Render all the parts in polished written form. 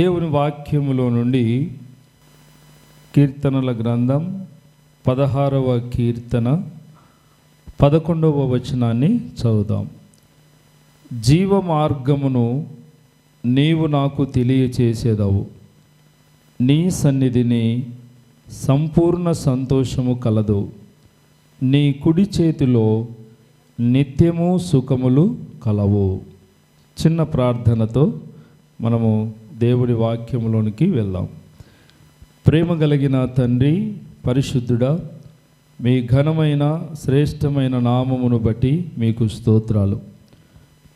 దేవుని వాక్యములో నుండి కీర్తనల గ్రంథం 16వ కీర్తన 11వ వచనాన్ని చదువుదాం. జీవ మార్గమును నీవు నాకు తెలియచేసేదవు, నీ సన్నిధిని సంపూర్ణ సంతోషము కలదు, నీ కుడి చేతిలో నిత్యము సుఖములు కలవు. చిన్న ప్రార్థనతో మనము దేవుడి వాక్యములోనికి వెళ్దాం. ప్రేమ కలిగిన తండ్రి, పరిశుద్ధుడా, మీ ఘనమైన శ్రేష్టమైన నామమును బట్టి మీకు స్తోత్రాలు.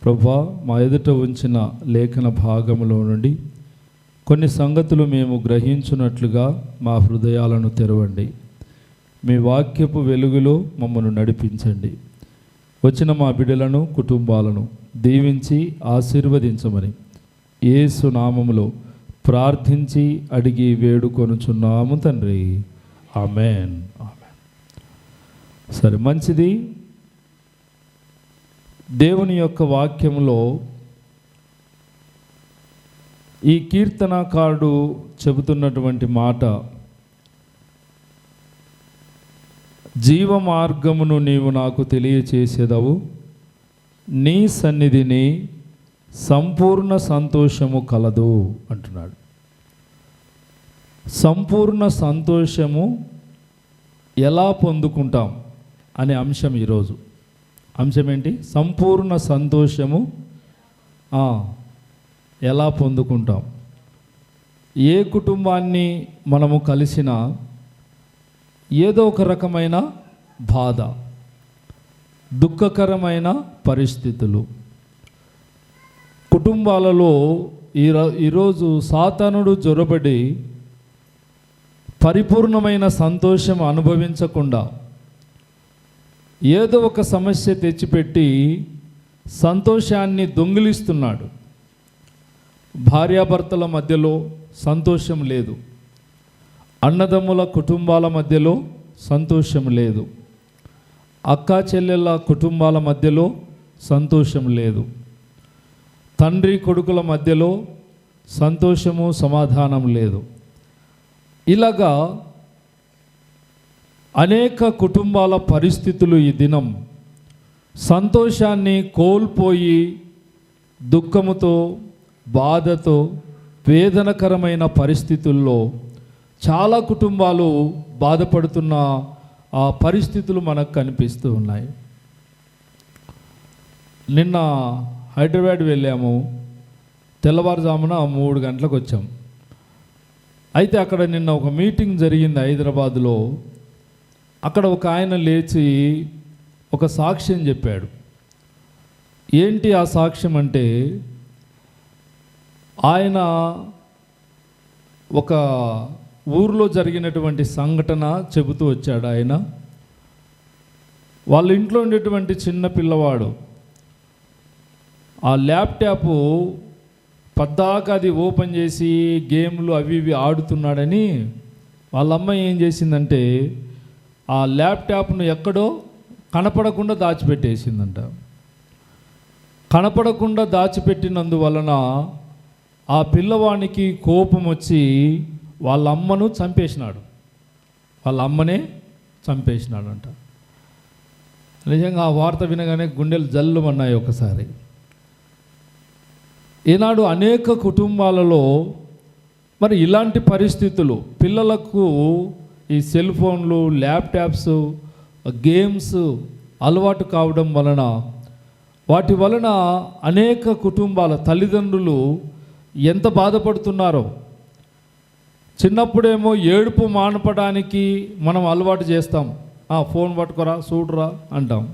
ప్రభువా, మా ఎదుట ఉంచిన లేఖన భాగములో నుండి కొన్ని సంగతులు మేము గ్రహించున్నట్లుగా మా హృదయాలను తెరవండి. మీ వాక్యపు వెలుగులో మమ్మను నడిపించండి. వచ్చిన మా బిడ్డలను, కుటుంబాలను దీవించి ఆశీర్వదించమని యేసు నామములో ప్రార్థించి అడిగి వేడుకొనుచున్నాము తండ్రి. ఆమెన్. ఆమెన్. సరే, మంచిది. దేవుని యొక్క వాక్యంలో ఈ కీర్తనకారుడు చెబుతున్నటువంటి మాట, జీవ మార్గమును నీవు నాకు తెలియచేసేదవు, నీ సన్నిధిని సంపూర్ణ సంతోషము కలదు అంటున్నాడు. సంపూర్ణ సంతోషము ఎలా పొందుకుంటాం అనే అంశం ఈరోజు. అంశం ఏంటి? సంపూర్ణ సంతోషము ఎలా పొందుకుంటాం. ఏ కుటుంబాన్ని మనము కలిసినా ఏదో ఒక రకమైన బాధ, దుఃఖకరమైన పరిస్థితులు కుటుంబాలలో ఈరోజు సాతానుడు జొరబడి పరిపూర్ణమైన సంతోషం అనుభవించకుండా ఏదో ఒక సమస్య తెచ్చిపెట్టి సంతోషాన్ని దొంగిలిస్తున్నాడు. భార్యాభర్తల మధ్యలో సంతోషం లేదు, అన్నదమ్ముల కుటుంబాల మధ్యలో సంతోషం లేదు, అక్కా చెల్లెళ్ళ కుటుంబాల మధ్యలో సంతోషం లేదు, తండ్రి కొడుకుల మధ్యలో సంతోషము సమాధానం లేదు. ఇలాగా అనేక కుటుంబాల పరిస్థితులు ఈ దినం సంతోషాన్ని కోల్పోయి దుఃఖముతో, బాధతో, వేదనకరమైన పరిస్థితుల్లో చాలా కుటుంబాలు బాధపడుతున్న ఆ పరిస్థితులు మనకు కనిపిస్తూ ఉన్నాయి. నిన్న హైదరాబాద్ వెళ్ళాము. తెల్లవారుజామున 3 గంటలకు వచ్చాం. అయితే అక్కడ నిన్న ఒక మీటింగ్ జరిగింది హైదరాబాదులో. అక్కడ ఒక ఆయన లేచి ఒక సాక్ష్యం చెప్పాడు. ఏంటి ఆ సాక్ష్యం అంటే, ఆయన ఒక ఊర్లో జరిగినటువంటి సంఘటన చెబుతూ వచ్చాడు. ఆయన వాళ్ళ ఇంట్లో ఉండేటువంటి చిన్న పిల్లవాడు ఆ ల్యాప్టాప్ పద్దాక అది ఓపెన్ చేసి గేమ్లు అవి ఇవి ఆడుతున్నాడని వాళ్ళ అమ్మాయి ఏం చేసిందంటే ఆ ల్యాప్టాప్ను ఎక్కడో కనపడకుండా దాచిపెట్టేసిందంట. కనపడకుండా దాచిపెట్టినందువలన ఆ పిల్లవానికి కోపం వచ్చి వాళ్ళ అమ్మను చంపేసినాడు. వాళ్ళ అమ్మనే చంపేసినాడంట. నిజంగా ఆ వార్త వినగానే గుండెలు జల్లుమన్నాయి ఒకసారి. ఈనాడు అనేక కుటుంబాలలో మరి ఇలాంటి పరిస్థితులు, పిల్లలకు ఈ సెల్ ఫోన్లు, ల్యాప్టాప్స్, గేమ్స్ అలవాటు కావడం వలన వాటి వలన అనేక కుటుంబాల తల్లిదండ్రులు ఎంత బాధపడుతున్నారో. చిన్నప్పుడేమో ఏడుపు మానపడానికి మనం అలవాటు చేస్తాం. ఫోన్ పట్టుకోరా, చూడరా అంటాం.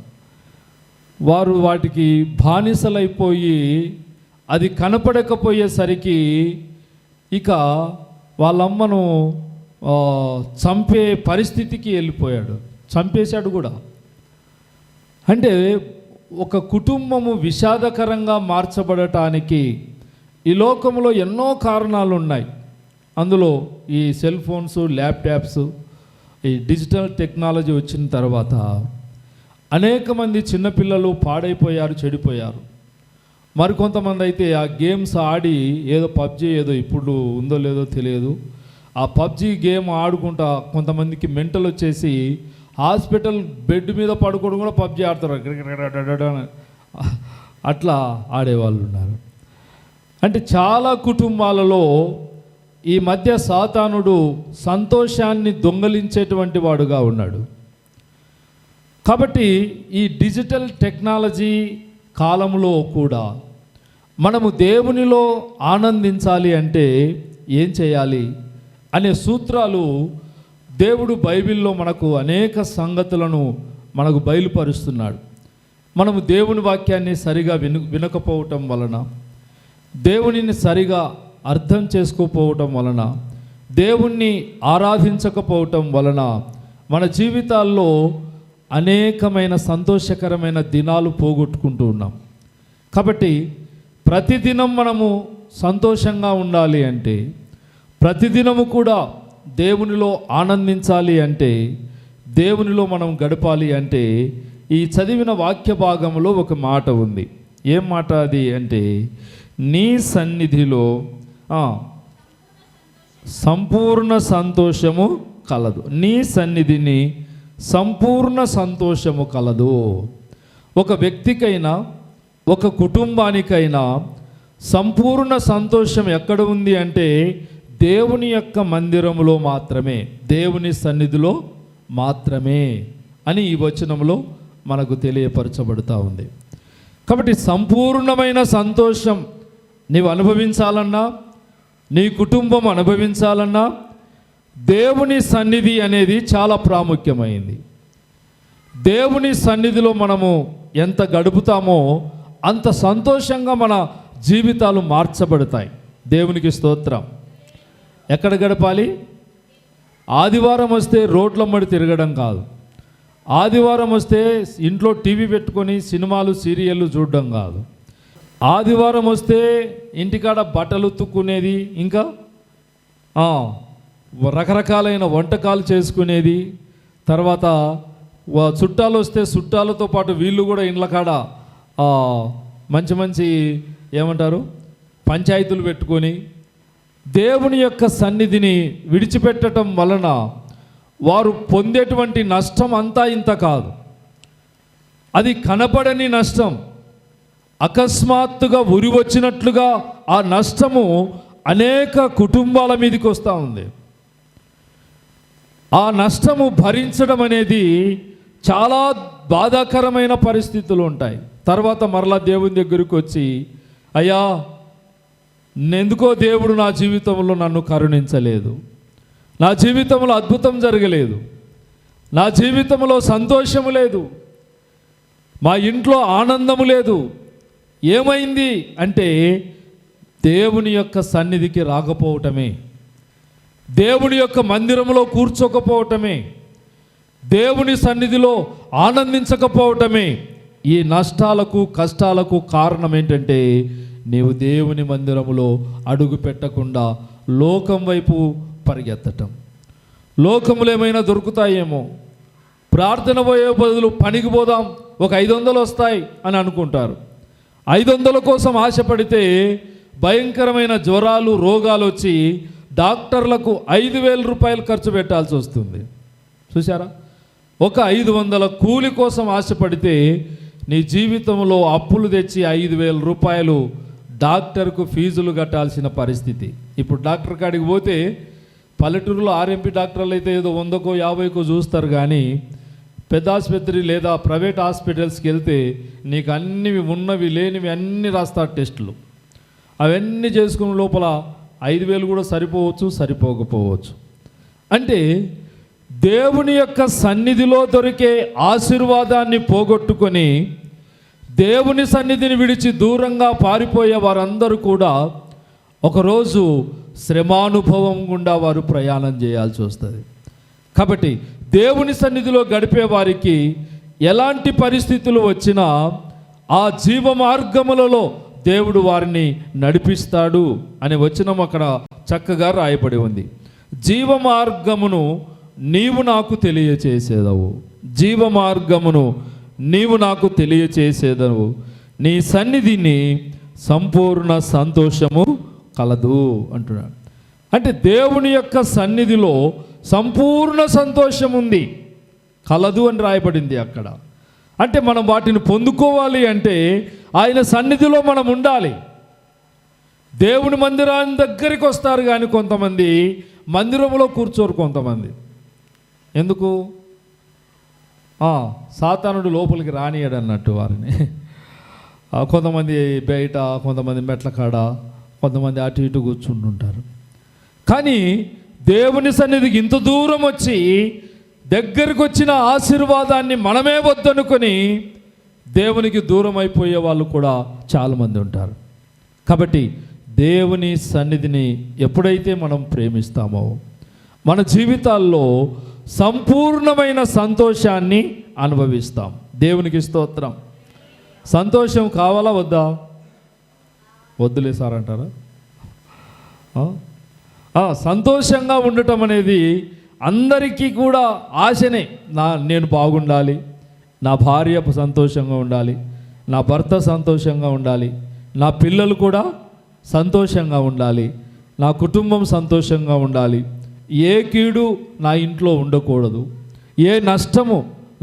వారు వాటికి బానిసలైపోయి అది కనపడకపోయేసరికి ఇక వాళ్ళమ్మను చంపే పరిస్థితికి వెళ్ళిపోయాడు. చంపేశాడు కూడా. అంటే ఒక కుటుంబము విషాదకరంగా మార్చబడటానికి ఈ లోకంలో ఎన్నో కారణాలు ఉన్నాయి. అందులో ఈ సెల్ ఫోన్స్, ల్యాప్టాప్స్, ఈ డిజిటల్ టెక్నాలజీ వచ్చిన తర్వాత అనేక మంది చిన్నపిల్లలు పాడైపోయారు, చెడిపోయారు. మరికొంతమంది అయితే ఆ గేమ్స్ ఆడి ఏదో పబ్జీ ఏదో ఇప్పుడు ఉందో లేదో తెలియదు, ఆ పబ్జీ గేమ్ ఆడుకుంటా కొంతమందికి మెంటల్ వచ్చేసి హాస్పిటల్ బెడ్ మీద పడుకోవడం కూడా పబ్జీ ఆడతారు, అట్లా ఆడేవాళ్ళు ఉన్నారు. అంటే చాలా కుటుంబాలలో ఈ మధ్య సాతానుడు సంతోషాన్ని దొంగలించేటువంటి వాడుగా ఉన్నాడు. కాబట్టి ఈ డిజిటల్ టెక్నాలజీ కాలంలో కూడా మనము దేవునిలో ఆనందించాలి అంటే ఏం చేయాలి అనే సూత్రాలు దేవుడు బైబిల్లో మనకు అనేక సంగతులను మనకు బయలుపరుస్తున్నాడు. మనము దేవుని వాక్యాన్ని సరిగా వినకపోవటం వలన, దేవునిని సరిగా అర్థం చేసుకోకపోవటం వలన, దేవుణ్ణి ఆరాధించకపోవటం వలన మన జీవితాల్లో అనేకమైన సంతోషకరమైన దినాలు పోగొట్టుకుంటూ ఉన్నాం. కాబట్టి ప్రతిదినం మనము సంతోషంగా ఉండాలి అంటే, ప్రతిదినము కూడా దేవునిలో ఆనందించాలి అంటే, దేవునిలో మనం గడపాలి అంటే ఈ చదివిన వాక్య భాగంలో ఒక మాట ఉంది. ఏం మాట అది అంటే, నీ సన్నిధిలో సంపూర్ణ సంతోషము కలదు. నీ సన్నిధిని సంపూర్ణ సంతోషము కలదు. ఒక వ్యక్తికైనా ఒక కుటుంబానికైనా సంపూర్ణ సంతోషం ఎక్కడ ఉంది అంటే దేవుని యొక్క మందిరములో మాత్రమే, దేవుని సన్నిధిలో మాత్రమే అని ఈ వచనంలో మనకు తెలియపరచబడుతూ ఉంది. కాబట్టి సంపూర్ణమైన సంతోషం నీవు అనుభవించాలన్నా, నీ కుటుంబం అనుభవించాలన్నా దేవుని సన్నిధి అనేది చాలా ప్రాముఖ్యమైంది. దేవుని సన్నిధిలో మనము ఎంత గడుపుతామో అంత సంతోషంగా మన జీవితాలు మార్చబడతాయి. దేవునికి స్తోత్రం. ఎక్కడ గడపాలి? ఆదివారం వస్తే రోడ్లమ్మడి తిరగడం కాదు, ఆదివారం వస్తే ఇంట్లో టీవీ పెట్టుకొని సినిమాలు సీరియళ్ళు చూడడం కాదు, ఆదివారం వస్తే ఇంటికాడ బట్టలు ఉతుక్కునేది, ఇంకా రకరకాలైన వంటకాలు చేసుకునేది, తర్వాత చుట్టాలు వస్తే చుట్టాలతో పాటు వీళ్ళు కూడా ఇండ్ల కాడ మంచి మంచి ఏమంటారు పంచాయతీలు పెట్టుకొని దేవుని యొక్క సన్నిధిని విడిచిపెట్టడం వలన వారు పొందేటువంటి నష్టం అంతా ఇంత కాదు. అది కనపడని నష్టం. అకస్మాత్తుగా ఉరి వచ్చినట్లుగా ఆ నష్టము అనేక కుటుంబాల మీదకి వస్తూ ఉంది. ఆ నష్టము భరించడం అనేది చాలా బాధాకరమైన పరిస్థితులు ఉంటాయి. తర్వాత మరలా దేవుని దగ్గరికి వచ్చి, అయ్యా ఎందుకో దేవుడు నా జీవితంలో నన్ను కరుణించలేదు, నా జీవితంలో అద్భుతం జరగలేదు, నా జీవితంలో సంతోషము లేదు, మా ఇంట్లో ఆనందము లేదు, ఏమైంది అంటే దేవుని యొక్క సన్నిధికి రాకపోవటమే, దేవుని యొక్క మందిరంలో కూర్చోకపోవటమే, దేవుని సన్నిధిలో ఆనందించకపోవటమే ఈ నష్టాలకు కష్టాలకు కారణం ఏంటంటే నీవు దేవుని మందిరములో అడుగు పెట్టకుండా లోకం వైపు పరిగెత్తటం. లోకములు ఏమైనా దొరుకుతాయేమో, ప్రార్థన పోయే బదులు పనికి పోదాం, ఒక 500 వస్తాయి అని అనుకుంటారు. 500 కోసం ఆశపడితే భయంకరమైన జ్వరాలు రోగాలు వచ్చి డాక్టర్లకు 5,000 రూపాయలు ఖర్చు పెట్టాల్సి వస్తుంది. చూసారా? ఒక 500 కూలి కోసం ఆశపడితే నీ జీవితంలో అప్పులు తెచ్చి 5,000 రూపాయలు డాక్టర్కు ఫీజులు కట్టాల్సిన పరిస్థితి. ఇప్పుడు డాక్టర్ కాడికి పోతే పల్లెటూరులో ఆర్ఎంపీ డాక్టర్లు అయితే ఏదో 100కో 50కో చూస్తారు, కానీ పెద్ద ఆసుపత్రి లేదా ప్రైవేట్ హాస్పిటల్స్కి వెళ్తే నీకు అన్ని ఉన్నవి లేనివి అన్నీ రాస్తారు టెస్టులు. అవన్నీ చేసుకున్న లోపల 5,000 కూడా సరిపోవచ్చు, సరిపోకపోవచ్చు. అంటే దేవుని యొక్క సన్నిధిలో దొరికే ఆశీర్వాదాన్ని పోగొట్టుకొని దేవుని సన్నిధిని విడిచి దూరంగా పారిపోయే వారందరూ కూడా ఒకరోజు శ్రమానుభవం గుండా వారు ప్రయాణం చేయాల్సి వస్తుంది. కాబట్టి దేవుని సన్నిధిలో గడిపే వారికి ఎలాంటి పరిస్థితులు వచ్చినా ఆ జీవ మార్గములలో దేవుడు వారిని నడిపిస్తాడు అనే వచనం అక్కడ చక్కగా రాయబడి ఉంది. జీవ మార్గమును నీవు నాకు తెలియచేసేదవు, జీవ మార్గమును నీవు నాకు తెలియచేసేదవు, నీ సన్నిధిని సంపూర్ణ సంతోషము కలదు అంటున్నాడు. అంటే దేవుని యొక్క సన్నిధిలో సంపూర్ణ సంతోషం ఉంది, కలదు అని రాయబడింది అక్కడ. అంటే మనం వాటిని పొందుకోవాలి అంటే ఆయన సన్నిధిలో మనం ఉండాలి. దేవుని మందిరాన్ని దగ్గరికి వస్తారు కానీ కొంతమంది మందిరంలో కూర్చోరు. కొంతమంది ఎందుకు? సాతానుడు లోపలికి రానియడు అన్నట్టు వారిని. కొంతమంది బయట, కొంతమంది మెట్ల కాడ, కొంతమంది అటు ఇటు కూర్చుంటుంటారు. కానీ దేవుని సన్నిధికి ఇంత దూరం వచ్చి దగ్గరికి వచ్చిన ఆశీర్వాదాన్ని మనమే వద్దనుకొని దేవునికి దూరం అయిపోయే వాళ్ళు కూడా చాలామంది ఉంటారు. కాబట్టి దేవుని సన్నిధిని ఎప్పుడైతే మనం ప్రేమిస్తామో మన జీవితాల్లో సంపూర్ణమైన సంతోషాన్ని అనుభవిస్తాం. దేవునికి స్తోత్రం. సంతోషం కావాలా వద్దా? వద్దులే సార్ అంటారా? సంతోషంగా ఉండటం అనేది అందరికీ కూడా ఆశనే. నేను బాగుండాలి, నా భార్య సంతోషంగా ఉండాలి, నా భర్త సంతోషంగా ఉండాలి, నా పిల్లలు కూడా సంతోషంగా ఉండాలి, నా కుటుంబం సంతోషంగా ఉండాలి, ఏ కీడు నా ఇంట్లో ఉండకూడదు, ఏ నష్టము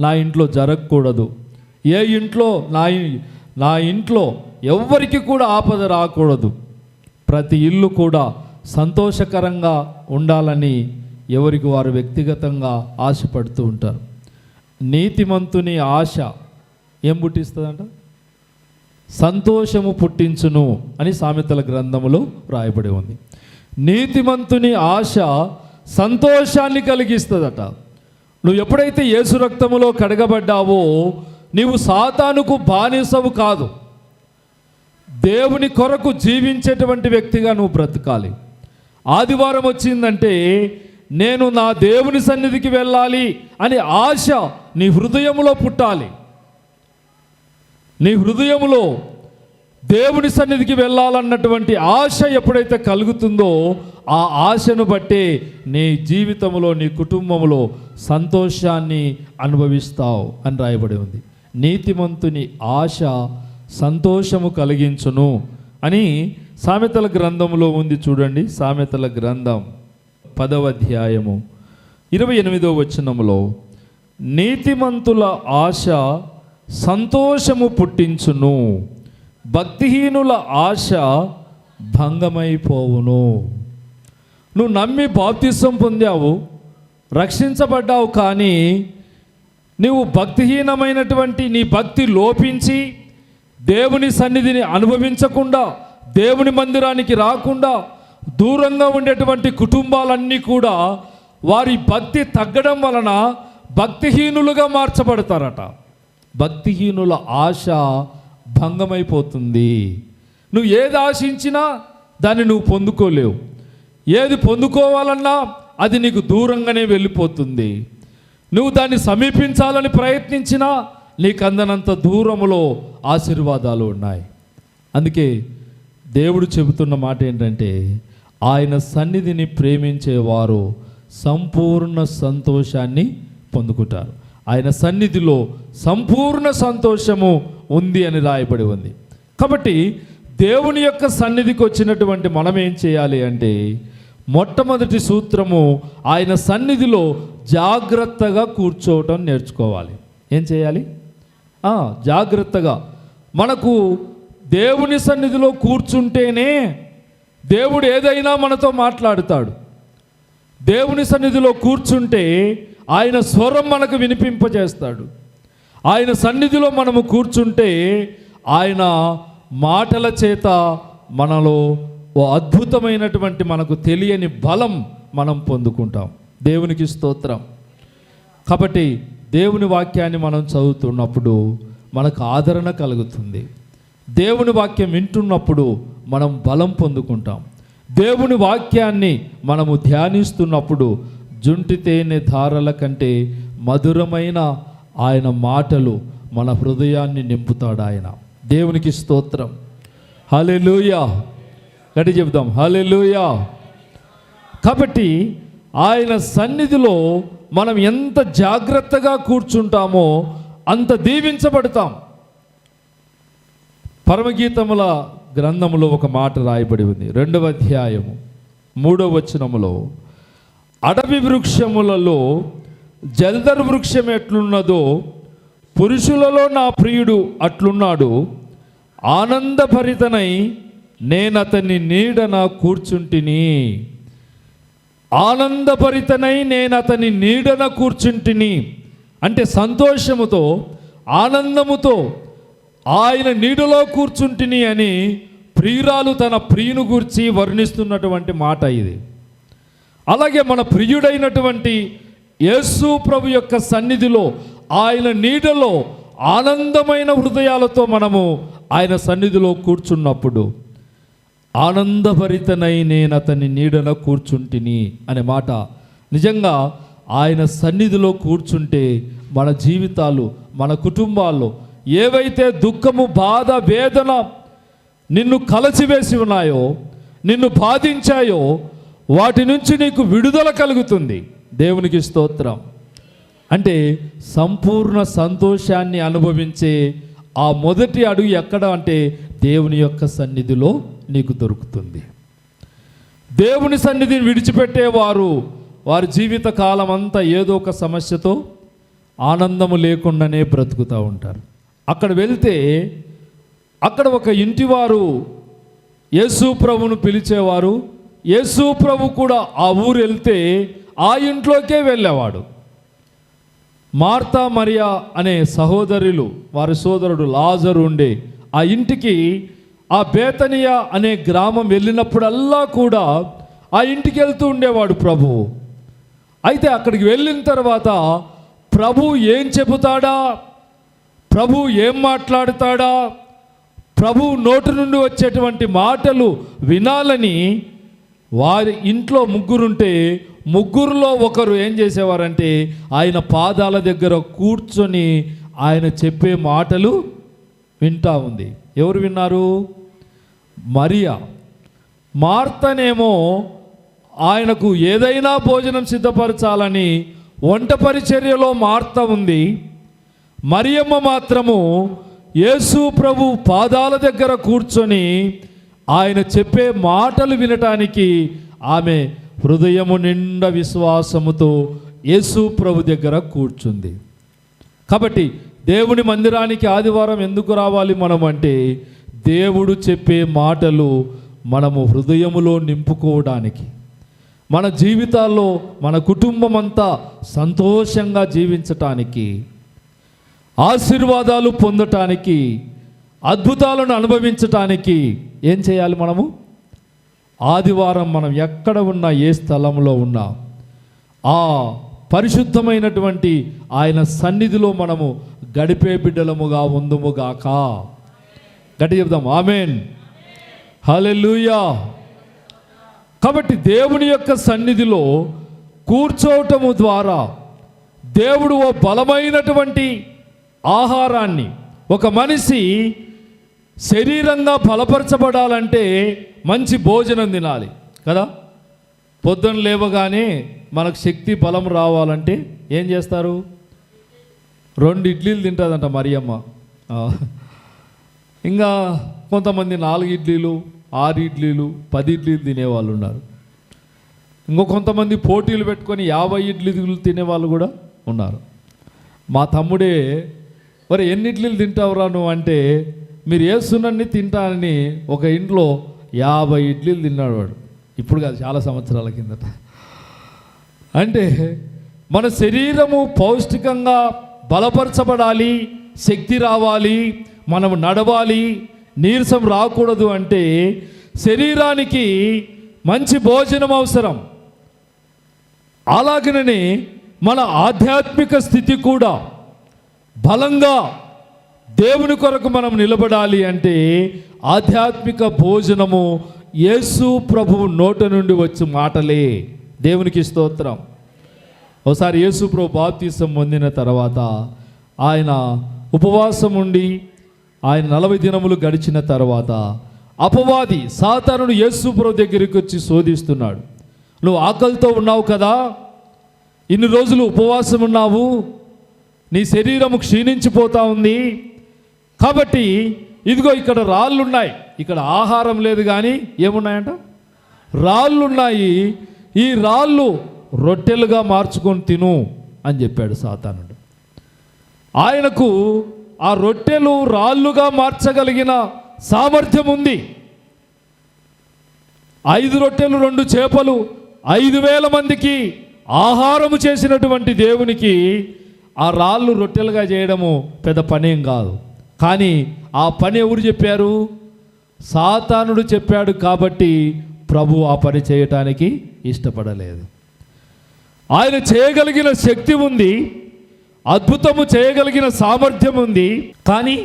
నా ఇంట్లో జరగకూడదు, ఏ ఇంట్లో నా ఇంట్లో ఎవ్వరికి కూడా ఆపద రాకూడదు, ప్రతి ఇల్లు కూడా సంతోషకరంగా ఉండాలని ఎవరికి వారు వ్యక్తిగతంగా ఆశపడుతూ ఉంటారు. నీతిమంతుని ఆశ ఏం పుట్టిస్తుందంట? సంతోషము పుట్టించును అని సామెతల గ్రంథములో రాయబడి ఉంది. నీతిమంతుని ఆశ సంతోషాన్ని కలిగిస్తుందట. నువ్వు ఎప్పుడైతే యేసు రక్తములో కడగబడ్డావో నీవు సాతానుకు బానిసవు కాదు. దేవుని కొరకు జీవించేటువంటి వ్యక్తిగా నువ్వు బ్రతకాలి. ఆదివారం వచ్చిందంటే నేను నా దేవుని సన్నిధికి వెళ్ళాలి అని ఆశ నీ హృదయంలో పుట్టాలి. నీ హృదయంలో దేవుని సన్నిధికి వెళ్ళాలన్నటువంటి ఆశ ఎప్పుడైతే కలుగుతుందో ఆ ఆశను బట్టే నీ జీవితంలో, నీ కుటుంబంలో సంతోషాన్ని అనుభవిస్తావు అని రాయబడి ఉంది. నీతిమంతుని ఆశ సంతోషము కలిగించును అని సామెతల గ్రంథంలో ఉంది. చూడండి, సామెతల గ్రంథం 10వ అధ్యాయము 28వ వచనములో నీతిమంతుల ఆశ సంతోషము పుట్టించును, భక్తిహీనుల ఆశ భంగమైపోవును. నువ్వు నమ్మి బాప్తిసం పొందావు, రక్షించబడ్డావు, కానీ నువ్వు భక్తిహీనమైనటువంటి నీ భక్తి లోపించి దేవుని సన్నిధిని అనుభవించకుండా, దేవుని మందిరానికి రాకుండా దూరంగా ఉండేటువంటి కుటుంబాలన్నీ కూడా వారి భక్తి తగ్గడం వలన భక్తిహీనులుగా మార్చబడతారట. భక్తిహీనుల ఆశ భంగమైపోతుంది. నువ్వు ఏది ఆశించినా దాన్ని నువ్వు పొందుకోలేవు. ఏది పొందుకోవాలన్నా అది నీకు దూరంగానే వెళ్ళిపోతుంది. నువ్వు దాన్ని సమీపించాలని ప్రయత్నించినా నీకు అందనంత దూరములో ఆశీర్వాదాలు ఉన్నాయి. అందుకే దేవుడు చెబుతున్న మాట ఏంటంటే ఆయన సన్నిధిని ప్రేమించేవారు సంపూర్ణ సంతోషాన్ని పొందుకుంటారు. ఆయన సన్నిధిలో సంపూర్ణ సంతోషము ఉంది అని రాయబడి ఉంది. కాబట్టి దేవుని యొక్క సన్నిధికి వచ్చినటువంటి మనం ఏం చేయాలి అంటే మొట్టమొదటి సూత్రము ఆయన సన్నిధిలో జాగ్రత్తగా కూర్చోవటం నేర్చుకోవాలి. ఏం చేయాలి? జాగ్రత్తగా. మనకు దేవుని సన్నిధిలో కూర్చుంటేనే దేవుడు ఏదైనా మనతో మాట్లాడుతాడు. దేవుని సన్నిధిలో కూర్చుంటే ఆయన స్వరం మనకు వినిపింపజేస్తాడు. ఆయన సన్నిధిలో మనము కూర్చుంటే ఆయన మాటల చేత మనలో ఓ అద్భుతమైనటువంటి మనకు తెలియని బలం మనం పొందుకుంటాం. దేవునికి స్తోత్రం. కాబట్టి దేవుని వాక్యాన్ని మనం చదువుతున్నప్పుడు మనకు ఆదరణ కలుగుతుంది. దేవుని వాక్యం వింటున్నప్పుడు మనం బలం పొందుకుంటాం. దేవుని వాక్యాన్ని మనము ధ్యానిస్తున్నప్పుడు జుంటి తేనె ధారల కంటే మధురమైన ఆయన మాటలు మన హృదయాన్ని నింపుతాడు ఆయన. దేవునికి స్తోత్రం. హల్లెలూయా. గట్టి చెబుదాం, హల్లెలూయా. కాబట్టి ఆయన సన్నిధిలో మనం ఎంత జాగ్రత్తగా కూర్చుంటామో అంత దీవించబడతాం. పరమగీతముల గ్రంథములో ఒక మాట రాయబడి ఉంది. 2వ అధ్యాయము 3వ వచనములో, అడవి వృక్షములలో జల్దర్ వృక్షం ఎట్లున్నదో పురుషులలో నా ప్రియుడు అట్లున్నాడు, ఆనందభరితనై నేనతని నీడన కూర్చుంటిని. ఆనందభరితనై నేనతని నీడన కూర్చుంటిని అంటే సంతోషముతో, ఆనందముతో ఆయన నీడలో కూర్చుంటిని అని ప్రియురాలు తన ప్రియుని గూర్చి వర్ణిస్తున్నటువంటి మాట ఇది. అలాగే మన ప్రియుడైనటువంటి యేసు ప్రభు యొక్క సన్నిధిలో, ఆయన నీడలో ఆనందమైన హృదయాలతో మనము ఆయన సన్నిధిలో కూర్చున్నప్పుడు, ఆనందభరితనై నేను అతని నీడన కూర్చుంటిని అనే మాట నిజంగా ఆయన సన్నిధిలో కూర్చుంటే మన జీవితాలు, మన కుటుంబాల్లో ఏవైతే దుఃఖము, బాధ, వేదన నిన్ను కలచివేసి ఉన్నాయో, నిన్ను బాధించాయో, వాటి నుంచి నీకు విడుదల కలుగుతుంది. దేవునికి స్తోత్రం. అంటే సంపూర్ణ సంతోషాన్ని అనుభవించే ఆ మొదటి అడుగు ఎక్కడ అంటే దేవుని యొక్క సన్నిధిలో నీకు దొరుకుతుంది. దేవుని సన్నిధిని విడిచిపెట్టేవారు వారి జీవిత కాలం అంతా ఏదో ఒక సమస్యతో ఆనందము లేకుండానే బ్రతుకుతూ ఉంటారు. అక్కడ వెళ్తే అక్కడ ఒక ఇంటివారు యేసు ప్రభువును పిలిచేవారు. యేసు ప్రభు కూడా ఆ ఊరు వెళ్తే ఆ ఇంట్లోకే వెళ్ళేవాడు. మార్తా మరియా అనే సహోదరులు, వారి సోదరుడు లాజరు ఉండే ఆ ఇంటికి, ఆ బేతనియా అనే గ్రామం వెళ్ళినప్పుడల్లా కూడా ఆ ఇంటికి వెళ్తూ ఉండేవాడు ప్రభువు. అయితే అక్కడికి వెళ్ళిన తర్వాత ప్రభు ఏం చెబుతాడా, ప్రభు ఏం మాట్లాడుతాడా, ప్రభు నోటి నుండి వచ్చేటువంటి మాటలు వినాలని వారి ఇంట్లో ముగ్గురుంటే ముగ్గురులో ఒకరు ఏం చేసేవారంటే ఆయన పాదాల దగ్గర కూర్చొని ఆయన చెప్పే మాటలు వింటా ఉంది. ఎవరు విన్నారు? మరియా. మార్తనేమో ఆయనకు ఏదైనా భోజనం సిద్ధపరచాలని వంట పరిచర్యలో మార్త ఉంది. మరియమ్మ మాత్రము యేసు ప్రభు పాదాల దగ్గర కూర్చొని ఆయన చెప్పే మాటలు వినటానికి ఆమె హృదయము నిండా విశ్వాసముతో యేసు ప్రభు దగ్గర కూర్చుంది. కాబట్టి దేవుని మందిరానికి ఆదివారం ఎందుకు రావాలి మనం అంటే, దేవుడు చెప్పే మాటలు మనము హృదయములో నింపుకోవడానికి, మన జీవితాల్లో మన కుటుంబం అంతా సంతోషంగా జీవించటానికి, ఆశీర్వాదాలు పొందటానికి, అద్భుతాలను అనుభవించటానికి ఏం చేయాలి? మనము ఆదివారం మనం ఎక్కడ ఉన్నా, ఏ స్థలంలో ఉన్నా, ఆ పరిశుద్ధమైనటువంటి ఆయన సన్నిధిలో మనము గడిపే బిడ్డలముగా ఉందుముగాక. గట్టి చెప్దాం ఆమేన్, హల్లెలూయా. కాబట్టి దేవుని యొక్క సన్నిధిలో కూర్చోవటము ద్వారా దేవుడు ఓ బలమైనటువంటి ఆహారాన్ని, ఒక మనిషి శరీరంగా బలపరచబడాలంటే మంచి భోజనం తినాలి కదా. పొద్దున లేవగానే మనకు శక్తి, బలం రావాలంటే ఏం చేస్తారు? 2 ఇడ్లీలు తింటుందంట మరియమ్మ. ఇంకా కొంతమంది 4 ఇడ్లీలు, 6 ఇడ్లీలు, 10 ఇడ్లీలు తినేవాళ్ళు ఉన్నారు. ఇంకో కొంతమంది పోటీలు పెట్టుకొని 50 ఇడ్లీలు తినేవాళ్ళు కూడా ఉన్నారు. మా తమ్ముడే, మరి ఎన్ని ఇడ్లీలు తింటావురా నువ్వు అంటే, మీరు వేస్తున్నన్ని తింటానని ఒక ఇంట్లో 50 ఇడ్లీలు తిన్నాడు వాడు. ఇప్పుడు కాదు, చాలా సంవత్సరాల కిందట. అంటే మన శరీరము పౌష్టికంగా బలపరచబడాలి, శక్తి రావాలి, మనం నడవాలి, నీరసం రాకూడదు అంటే శరీరానికి మంచి భోజనం అవసరం. అలాగనే మన ఆధ్యాత్మిక స్థితి కూడా బలంగా దేవుని కొరకు మనం నిలబడాలి అంటే ఆధ్యాత్మిక భోజనము యేసు ప్రభువు నోట నుండి వచ్చే మాటలే. దేవునికి స్తోత్రం. ఒకసారి యేసు ప్రభు బాప్తిసం పొందిన తర్వాత ఆయన ఉపవాసం ఉండి ఆయన 40 దినములు గడిచిన తర్వాత అపవాది సాతానుడు యేసు ప్రభు దగ్గరికి వచ్చి శోధిస్తున్నాడు. నువ్వు ఆకలితో ఉన్నావు కదా, ఇన్ని రోజులు ఉపవాసం ఉన్నావు, నీ శరీరము క్షీణించిపోతా ఉంది, కాబట్టి ఇదిగో ఇక్కడ రాళ్ళున్నాయి, ఇక్కడ ఆహారం లేదు కానీ ఏమున్నాయంట, రాళ్ళున్నాయి, ఈ రాళ్ళు రొట్టెలుగా మార్చుకొని తిను అని చెప్పాడు సాతానుడు. ఆయనకు ఆ రొట్టెలు రాళ్ళుగా మార్చగలిగిన సామర్థ్యం ఉంది. 5 రొట్టెలు 2 చేపలు 5,000 మందికి ఆహారము చేసినటువంటి దేవునికి ఆ రాళ్ళు రొట్టెలుగా చేయడము పెద్ద పనేం కాదు. కానీ ఆ పని ఎవరు చెప్పారు? సాతానుడు చెప్పాడు. కాబట్టి ప్రభు ఆ పని చేయటానికి ఇష్టపడలేదు. ఆయన చేయగలిగిన శక్తి ఉంది, అద్భుతము చేయగలిగిన సామర్థ్యం ఉంది. కానీ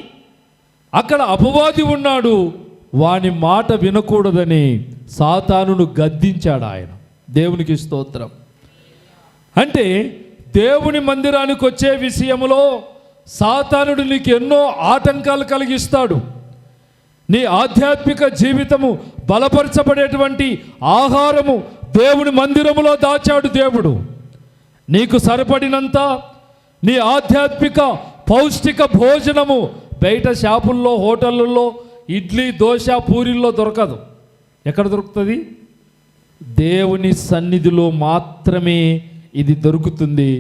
అక్కడ అపవాది ఉన్నాడు, వాని మాట వినకూడదని సాతానును గద్దించాడు ఆయన. దేవునికి స్తోత్రం. అంటే దేవుని మందిరానికి వచ్చే విషయంలో సాతానుడు నీకు ఎన్నో ఆటంకాలు కలిగిస్తాడు. నీ ఆధ్యాత్మిక జీవితము బలపరచబడేటువంటి ఆహారము దేవుని మందిరములో దాచాడు దేవుడు. నీకు సరిపడినంత నీ ఆధ్యాత్మిక పౌష్టిక భోజనము బయట షాపుల్లో, హోటళ్ళల్లో, ఇడ్లీ, దోశ, పూరీల్లో దొరకదు. ఎక్కడ దొరుకుతుంది? దేవుని సన్నిధిలో మాత్రమే ఇది దొరుకుతుంది.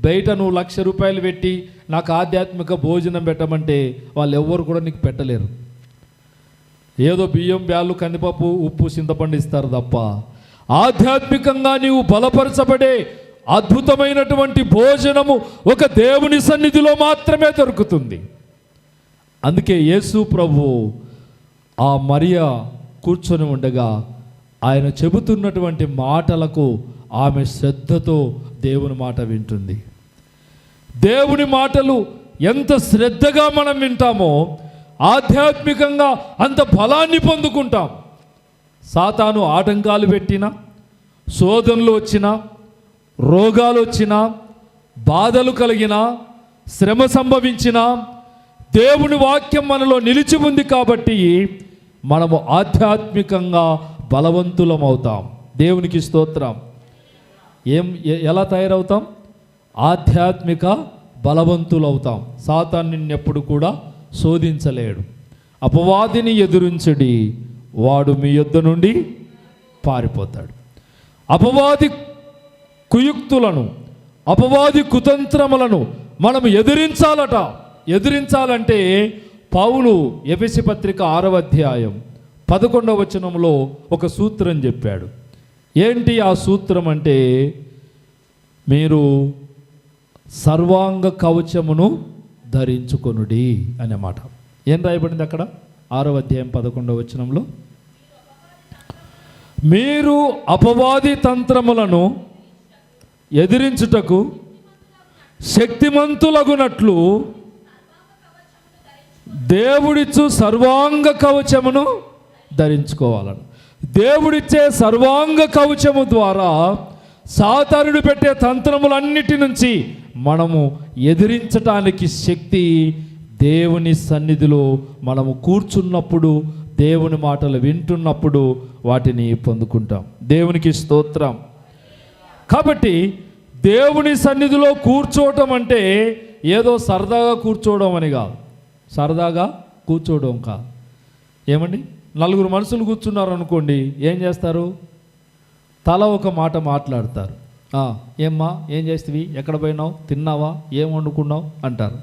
బయట నువ్వు 1,00,000 రూపాయలు పెట్టి నాకు ఆధ్యాత్మిక భోజనం పెట్టమంటే వాళ్ళు ఎవ్వరు కూడా నీకు పెట్టలేరు. ఏదో బియ్యం, బ్యాళ్ళు, కందిపప్పు, ఉప్పు, చింతపండు ఇస్తారు తప్ప ఆధ్యాత్మికంగా నీవు బలపరచబడే అద్భుతమైనటువంటి భోజనము ఒక దేవుని సన్నిధిలో మాత్రమే దొరుకుతుంది. అందుకే యేసు ప్రభు ఆ మరియా కూర్చొని ఉండగా ఆయన చెబుతున్నటువంటి మాటలకు ఆమె శ్రద్ధతో దేవుని మాట వింటుంది. దేవుని మాటలు ఎంత శ్రద్ధగా మనం వింటామో ఆధ్యాత్మికంగా అంత బలాన్ని పొందుకుంటాం. సాతాను ఆటంకాలు పెట్టినా, శోధనలు వచ్చినా, రోగాలు వచ్చినా, బాధలు కలిగినా, శ్రమ సంభవించినా దేవుని వాక్యం మనలో నిలిచి ఉంది కాబట్టి మనము ఆధ్యాత్మికంగా బలవంతులం అవుతాం. దేవునికి స్తోత్రం. ఎలా తయారవుతాం? ఆధ్యాత్మిక బలవంతులవుతాం. సాతాను నిన్నెప్పుడు కూడా శోధించలేడు. అపవాదిని ఎదురించడి, వాడు మీ యొద్ద నుండి పారిపోతాడు. అపవాది కుయుక్తులను, అపవాది కుతంత్రములను మనం ఎదిరించాలట. ఎదిరించాలంటే పౌలు ఎఫెసీ పత్రిక 6వ అధ్యాయం 11వ వచనంలో ఒక సూత్రం చెప్పాడు. ఏంటి ఆ సూత్రం అంటే, మీరు సర్వాంగ కవచమును ధరించుకొనుడి అనే మాట. ఏం రాయబడింది అక్కడ? 6వ అధ్యాయం 11వ వచనంలో, మీరు అపవాది తంత్రములను ఎదిరించుటకు శక్తిమంతులగునట్లు దేవుడిచ్చు సర్వాంగ కవచమును ధరించుకోవాలని. దేవుడిచ్చే సర్వాంగ కవచము ద్వారా సాతానుడు పెట్టే తంత్రములన్నిటి నుంచి మనము ఎదిరించటానికి శక్తి దేవుని సన్నిధిలో మనము కూర్చున్నప్పుడు, దేవుని మాటలు వింటున్నప్పుడు వాటిని పొందుకుంటాం. దేవునికి స్తోత్రం. కాబట్టి దేవుని సన్నిధిలో కూర్చోవటం అంటే ఏదో సరదాగా కూర్చోవడం అని కాదు. సరదాగా కూర్చోవడం కాదు. ఏమండి, 4 మనుషులు కూర్చున్నారు అనుకోండి, ఏం చేస్తారు? తల ఒక మాట మాట్లాడతారు. ఏమ్మా, ఏం చేస్తవి, ఎక్కడ పోయినావు, తిన్నావా, ఏం వండుకున్నావు అంటారు.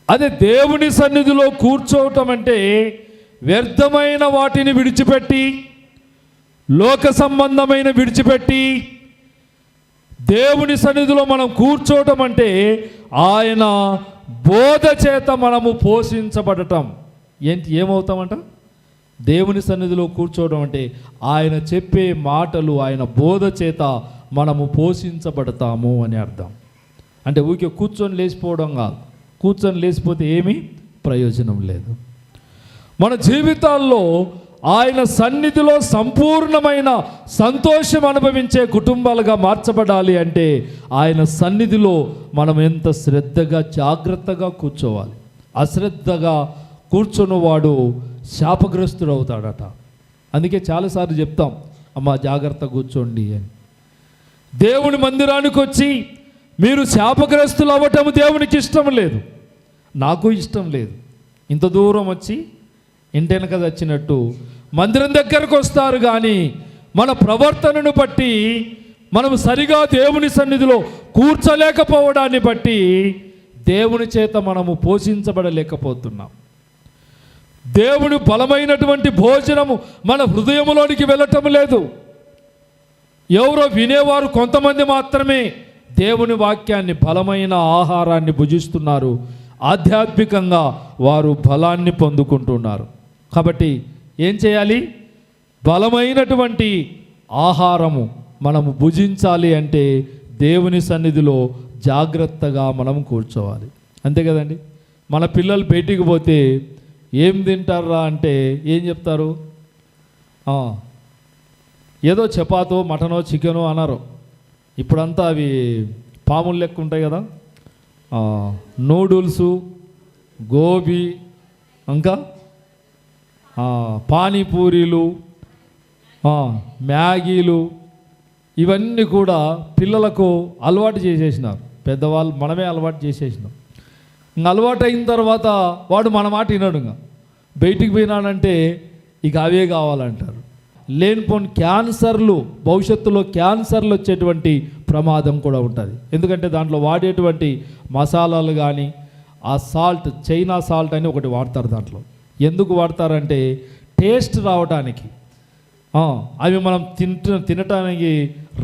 అదే దేవుని సన్నిధిలో కూర్చోవటం అంటే వ్యర్థమైన వాటిని విడిచిపెట్టి, లోక సంబంధమైన విడిచిపెట్టి దేవుని సన్నిధిలో మనం కూర్చోవటం అంటే ఆయన బోధ చేత మనము పోషించబడటం. ఏమవుతామంట? దేవుని సన్నిధిలో కూర్చోవడం అంటే ఆయన చెప్పే మాటలు, ఆయన బోధ చేత మనము పోషించబడతాము అని అర్థం. అంటే ఊరికే కూర్చొని లేచిపోవడం కాదు. కూర్చొని లేచిపోతే ఏమీ ప్రయోజనం లేదు. మన జీవితాల్లో ఆయన సన్నిధిలో సంపూర్ణమైన సంతోషం అనుభవించే కుటుంబాలుగా మార్చబడాలి అంటే ఆయన సన్నిధిలో మనం ఎంత శ్రద్ధగా, జాగ్రత్తగా కూర్చోవాలి. అశ్రద్ధగా కూర్చున్నవాడు శాపగ్రస్తుడు అవుతాడట. అందుకే చాలాసార్లు చెప్తాం, అమ్మ జాగ్రత్త కూర్చోండి అని. దేవుని మందిరానికి వచ్చి మీరు శాపగ్రస్తులు అవ్వటం దేవునికి ఇష్టం లేదు, నాకు ఇష్టం లేదు. ఇంత దూరం వచ్చి ఇంటెనక చచ్చినట్టు మందిరం దగ్గరకు వస్తారు, కానీ మన ప్రవర్తనను బట్టి, మనం సరిగా దేవుని సన్నిధిలో కూర్చోలేకపోవడాన్ని బట్టి దేవుని చేత మనము పోషించబడలేకపోతున్నాం. దేవుని బలమైనటువంటి భోజనము మన హృదయంలోనికి వెళ్ళటం లేదు. ఎవరో వినేవారు కొంతమంది మాత్రమే దేవుని వాక్యాన్ని, బలమైన ఆహారాన్ని భుజిస్తున్నారు. ఆధ్యాత్మికంగా వారు బలాన్ని పొందుకుంటున్నారు. కాబట్టి ఏం చేయాలి? బలమైనటువంటి ఆహారము మనము భుజించాలి అంటే దేవుని సన్నిధిలో జాగ్రత్తగా మనం కూర్చోవాలి. అంతే కదండి. మన పిల్లలు బయటికి పోతే ఏం తింటారా అంటే ఏం చెప్తారు? ఏదో చపాతో మటనో చికెనో అన్నారు. ఇప్పుడంతా అవి పాములు లెక్క ఉంటాయి కదా, నూడిల్సు, గోబీ, ఇంకా పానీపూరీలు, మ్యాగీలు, ఇవన్నీ కూడా పిల్లలకు అలవాటు చేసేసినారు. పెద్దవాళ్ళు మనమే అలవాటు చేసేసినాం. ఇంకా అలవాటు అయిన తర్వాత వాడు మన మాట వినడు. ఇంకా బయటికి పోయినాడంటే ఇక అవే కావాలంటారు. లేనిపోని క్యాన్సర్లు, భవిష్యత్తులో క్యాన్సర్లు వచ్చేటువంటి ప్రమాదం కూడా ఉంటుంది. ఎందుకంటే దాంట్లో వాడేటువంటి మసాలాలు కానీ, ఆ సాల్ట్, చైనా సాల్ట్ అని ఒకటి వాడతారు. దాంట్లో ఎందుకు వాడతారంటే టేస్ట్ రావడానికి, అవి మనం తినటానికి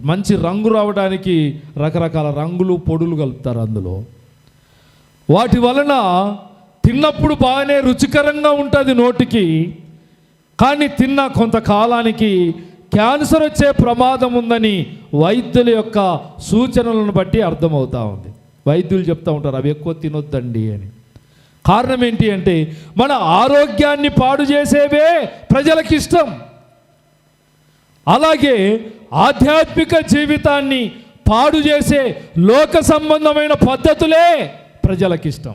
మంచి రంగు రావడానికి రకరకాల రంగులు, పొడులు కలుపుతారు అందులో. వాటి వలన తిన్నప్పుడు బాగానే రుచికరంగా ఉంటుంది నోటికి, కానీ తిన్న కొంతకాలానికి క్యాన్సర్ వచ్చే ప్రమాదం ఉందని వైద్యుల యొక్క సూచనలను బట్టి అర్థమవుతూ ఉంది. వైద్యులు చెప్తూ ఉంటారు అవి ఎక్కువ తినొద్దండి అని. కారణం ఏంటి అంటే మన ఆరోగ్యాన్ని పాడు చేసేవే ప్రజలకు ఇష్టం. అలాగే ఆధ్యాత్మిక జీవితాన్ని పాడు చేసే లోక సంబంధమైన పద్ధతులే ప్రజలకు ఇష్టం.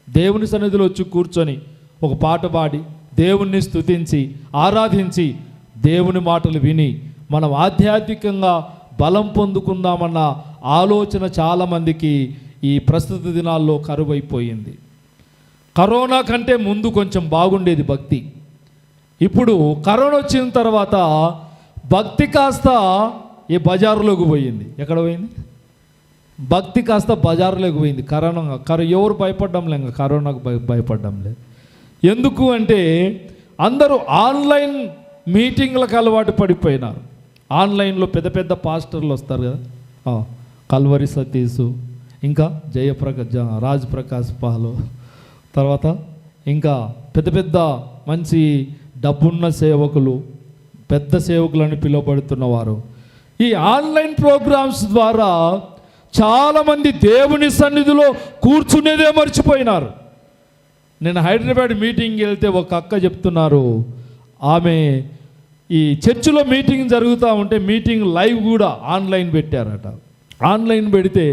దేవుని సన్నిధిలో వచ్చి కూర్చొని ఒక పాట పాడి దేవుణ్ణి స్తుతించి ఆరాధించి దేవుని మాటలు విని మనం ఆధ్యాత్మికంగా బలం పొందుకుందామన్న ఆలోచన చాలామందికి ఈ ప్రస్తుత దినాల్లో కరువైపోయింది. కరోనా కంటే ముందు కొంచెం బాగుండేది భక్తి. ఇప్పుడు కరోనా వచ్చిన తర్వాత భక్తి కాస్త ఈ బజారులోకి పోయింది. ఎక్కడ పోయింది? భక్తి కాస్త బజారులోకి పోయింది. ఎవరు భయపడ్డం లేదు, కరోనాకు భయపడ్డం లేదు. ఎందుకు అంటే అందరూ ఆన్లైన్ మీటింగ్లకు అలవాటు పడిపోయినారు. ఆన్లైన్లో పెద్ద పెద్ద పాస్టర్లు వస్తారు కదా, కల్వరి సతీసు, ఇంకా రాజ్ ప్రకాష్ పాలు, తర్వాత ఇంకా పెద్ద పెద్ద మంచి డబ్బున్న సేవకులు, పెద్ద సేవకులని పిలువబడుతున్నవారు ఈ ఆన్లైన్ ప్రోగ్రామ్స్ ద్వారా చాలామంది దేవుని సన్నిధిలో కూర్చునేదే మర్చిపోయినారు. నేను హైదరాబాద్ మీటింగ్కి వెళ్తే ఒక అక్క చెప్తున్నారు, ఆమె ఈ చర్చిలో మీటింగ్ జరుగుతూ ఉంటే మీటింగ్ లైవ్ కూడా ఆన్లైన్ పెట్టారట. ఆన్లైన్ పెడితే